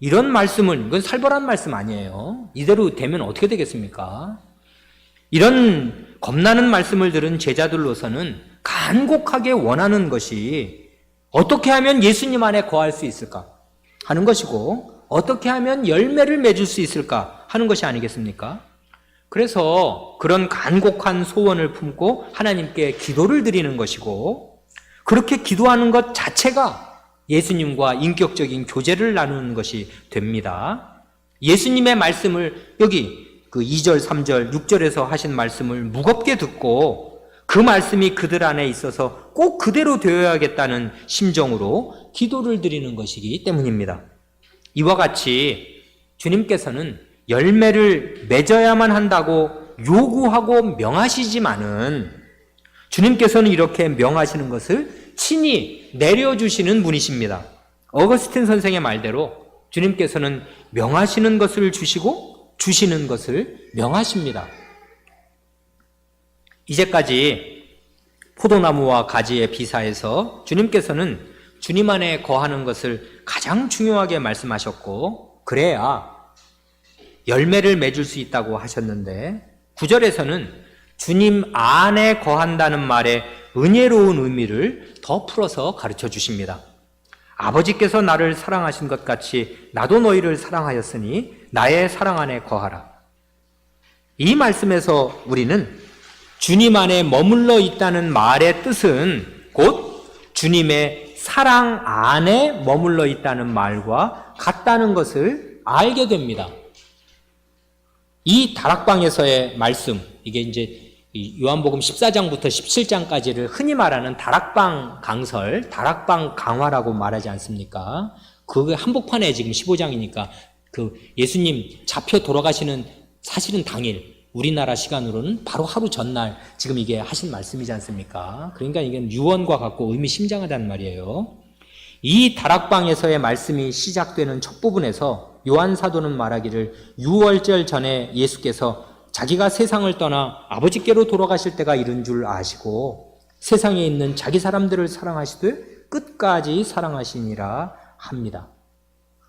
[SPEAKER 1] 이런 말씀은 이건 살벌한 말씀 아니에요. 이대로 되면 어떻게 되겠습니까? 이런 겁나는 말씀을 들은 제자들로서는 간곡하게 원하는 것이 어떻게 하면 예수님 안에 거할 수 있을까 하는 것이고 어떻게 하면 열매를 맺을 수 있을까 하는 것이 아니겠습니까? 그래서 그런 간곡한 소원을 품고 하나님께 기도를 드리는 것이고 그렇게 기도하는 것 자체가 예수님과 인격적인 교제를 나누는 것이 됩니다. 예수님의 말씀을 여기 그 2절, 3절, 6절에서 하신 말씀을 무겁게 듣고 그 말씀이 그들 안에 있어서 꼭 그대로 되어야겠다는 심정으로 기도를 드리는 것이기 때문입니다. 이와 같이 주님께서는 열매를 맺어야만 한다고 요구하고 명하시지만은 주님께서는 이렇게 명하시는 것을 친히 내려주시는 분이십니다. 어거스틴 선생의 말대로 주님께서는 명하시는 것을 주시고 주시는 것을 명하십니다. 이제까지 포도나무와 가지의 비사에서 주님께서는 주님 안에 거하는 것을 가장 중요하게 말씀하셨고 그래야 열매를 맺을 수 있다고 하셨는데 9절에서는 주님 안에 거한다는 말의 은혜로운 의미를 더 풀어서 가르쳐 주십니다. 아버지께서 나를 사랑하신 것 같이 나도 너희를 사랑하였으니 나의 사랑 안에 거하라. 이 말씀에서 우리는 주님 안에 머물러 있다는 말의 뜻은 곧 주님의 사랑 안에 머물러 있다는 말과 같다는 것을 알게 됩니다. 이 다락방에서의 말씀, 이게 이제 요한복음 14장부터 17장까지를 흔히 말하는 다락방 강설, 다락방 강화라고 말하지 않습니까? 그게 한복판에 지금 15장이니까 그 예수님 잡혀 돌아가시는 사실은 당일, 우리나라 시간으로는 바로 하루 전날 지금 이게 하신 말씀이지 않습니까? 그러니까 이게 유언과 같고 의미심장하다는 말이에요. 이 다락방에서의 말씀이 시작되는 첫 부분에서 요한 사도는 말하기를 6월절 전에 예수께서 자기가 세상을 떠나 아버지께로 돌아가실 때가 이른 줄 아시고 세상에 있는 자기 사람들을 사랑하시되 끝까지 사랑하시니라 합니다.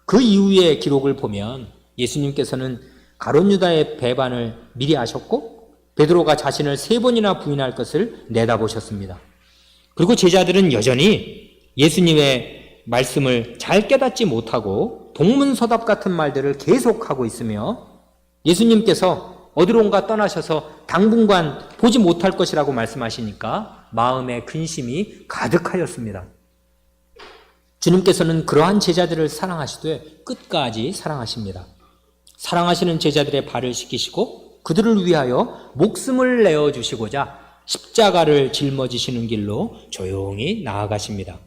[SPEAKER 1] 그 이후의 기록을 보면 예수님께서는 가룟 유다의 배반을 미리 아셨고 베드로가 자신을 3번이나 부인할 것을 내다보셨습니다. 그리고 제자들은 여전히 예수님의 말씀을 잘 깨닫지 못하고 동문서답 같은 말들을 계속하고 있으며 예수님께서 어디론가 떠나셔서 당분간 보지 못할 것이라고 말씀하시니까 마음에 근심이 가득하였습니다. 주님께서는 그러한 제자들을 사랑하시되 끝까지 사랑하십니다. 사랑하시는 제자들의 발을 씻기시고 그들을 위하여 목숨을 내어주시고자 십자가를 짊어지시는 길로 조용히 나아가십니다.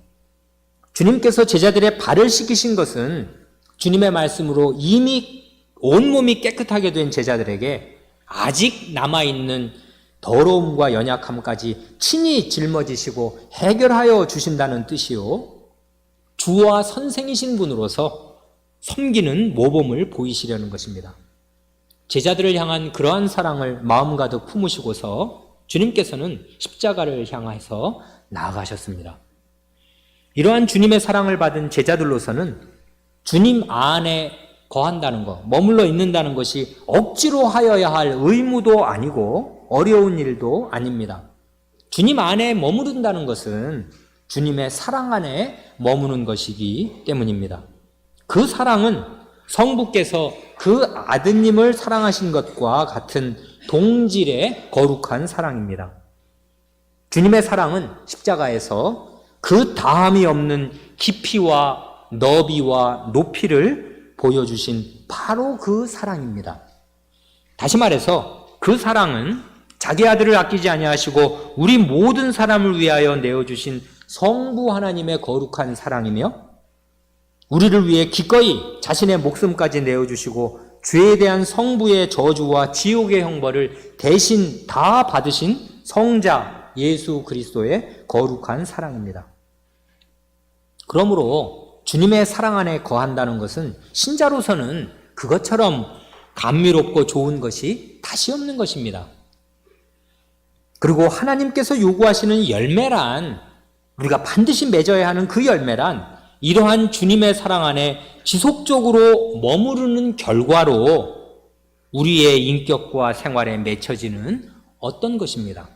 [SPEAKER 1] 주님께서 제자들의 발을 씻기신 것은 주님의 말씀으로 이미 온몸이 깨끗하게 된 제자들에게 아직 남아있는 더러움과 연약함까지 친히 짊어지시고 해결하여 주신다는 뜻이요, 주와 선생이신 분으로서 섬기는 모범을 보이시려는 것입니다. 제자들을 향한 그러한 사랑을 마음 가득 품으시고서 주님께서는 십자가를 향해서 나아가셨습니다. 이러한 주님의 사랑을 받은 제자들로서는 주님 안에 거한다는 것, 머물러 있는다는 것이 억지로 하여야 할 의무도 아니고 어려운 일도 아닙니다. 주님 안에 머무른다는 것은 주님의 사랑 안에 머무는 것이기 때문입니다. 그 사랑은 성부께서 그 아드님을 사랑하신 것과 같은 동질의 거룩한 사랑입니다. 주님의 사랑은 십자가에서 그 다함이 없는 깊이와 너비와 높이를 보여주신 바로 그 사랑입니다. 다시 말해서 그 사랑은 자기 아들을 아끼지 아니하시고 우리 모든 사람을 위하여 내어주신 성부 하나님의 거룩한 사랑이며 우리를 위해 기꺼이 자신의 목숨까지 내어주시고 죄에 대한 성부의 저주와 지옥의 형벌을 대신 다 받으신 성자 예수 그리스도의 거룩한 사랑입니다. 그러므로 주님의 사랑 안에 거한다는 것은 신자로서는 그것처럼 감미롭고 좋은 것이 다시 없는 것입니다. 그리고 하나님께서 요구하시는 열매란, 우리가 반드시 맺어야 하는 그 열매란 이러한 주님의 사랑 안에 지속적으로 머무르는 결과로 우리의 인격과 생활에 맺혀지는 어떤 것입니다.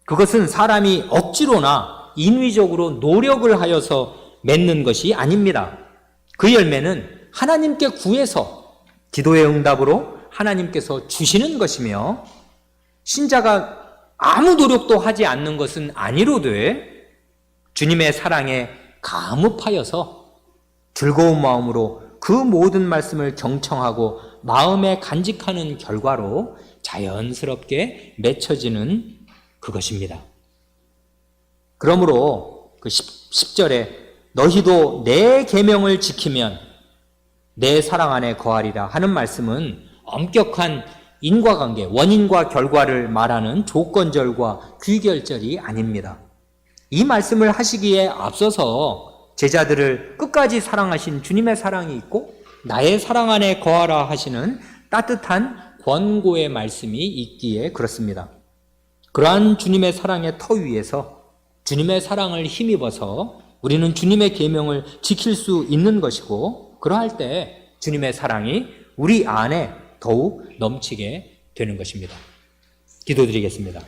[SPEAKER 1] 그것은 사람이 억지로나 인위적으로 노력을 하여서 맺는 것이 아닙니다. 그 열매는 하나님께 구해서 기도의 응답으로 하나님께서 주시는 것이며 신자가 아무 노력도 하지 않는 것은 아니로되 주님의 사랑에 감흡하여서 즐거운 마음으로 그 모든 말씀을 경청하고 마음에 간직하는 결과로 자연스럽게 맺혀지는 그것입니다. 그러므로 그 10절에 너희도 내 계명을 지키면 내 사랑 안에 거하리라 하는 말씀은 엄격한 인과관계, 원인과 결과를 말하는 조건절과 귀결절이 아닙니다. 이 말씀을 하시기에 앞서서 제자들을 끝까지 사랑하신 주님의 사랑이 있고 나의 사랑 안에 거하라 하시는 따뜻한 권고의 말씀이 있기에 그렇습니다. 그러한 주님의 사랑의 터 위에서 주님의 사랑을 힘입어서 우리는 주님의 계명을 지킬 수 있는 것이고 그러할 때 주님의 사랑이 우리 안에 더욱 넘치게 되는 것입니다. 기도드리겠습니다.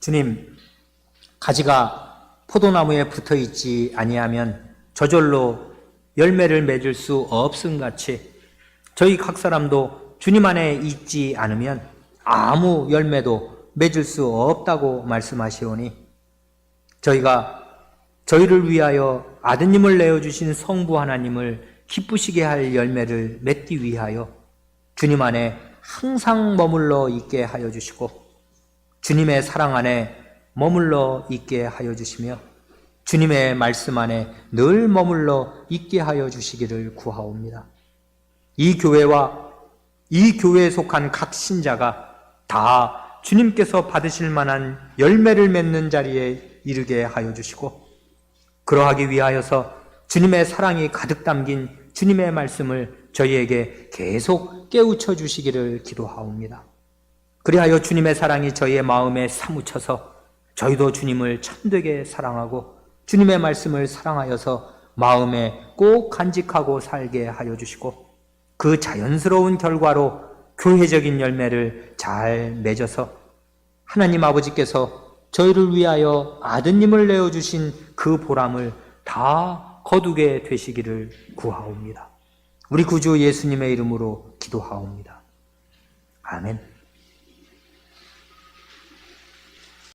[SPEAKER 1] 주님, 가지가 포도나무에 붙어 있지 아니하면 저절로 열매를 맺을 수 없음같이 저희 각 사람도 주님 안에 있지 않으면 아무 열매도 맺을 수 없다고 말씀하시오니 저희가 저희를 위하여 아드님을 내어주신 성부 하나님을 기쁘시게 할 열매를 맺기 위하여 주님 안에 항상 머물러 있게 하여 주시고 주님의 사랑 안에 머물러 있게 하여 주시며 주님의 말씀 안에 늘 머물러 있게 하여 주시기를 구하옵니다. 이 교회와 이 교회에 속한 각 신자가 다 주님께서 받으실 만한 열매를 맺는 자리에 이르게 하여 주시고 그러하기 위하여서 주님의 사랑이 가득 담긴 주님의 말씀을 저희에게 계속 깨우쳐 주시기를 기도하옵니다. 그리하여 주님의 사랑이 저희의 마음에 사무쳐서 저희도 주님을 참되게 사랑하고 주님의 말씀을 사랑하여서 마음에 꼭 간직하고 살게 하여 주시고 그 자연스러운 결과로 교회적인 열매를 잘 맺어서 하나님 아버지께서 저희를 위하여 아드님을 내어주신 그 보람을 다 거두게 되시기를 구하옵니다. 우리 구주 예수님의 이름으로 기도하옵니다. 아멘.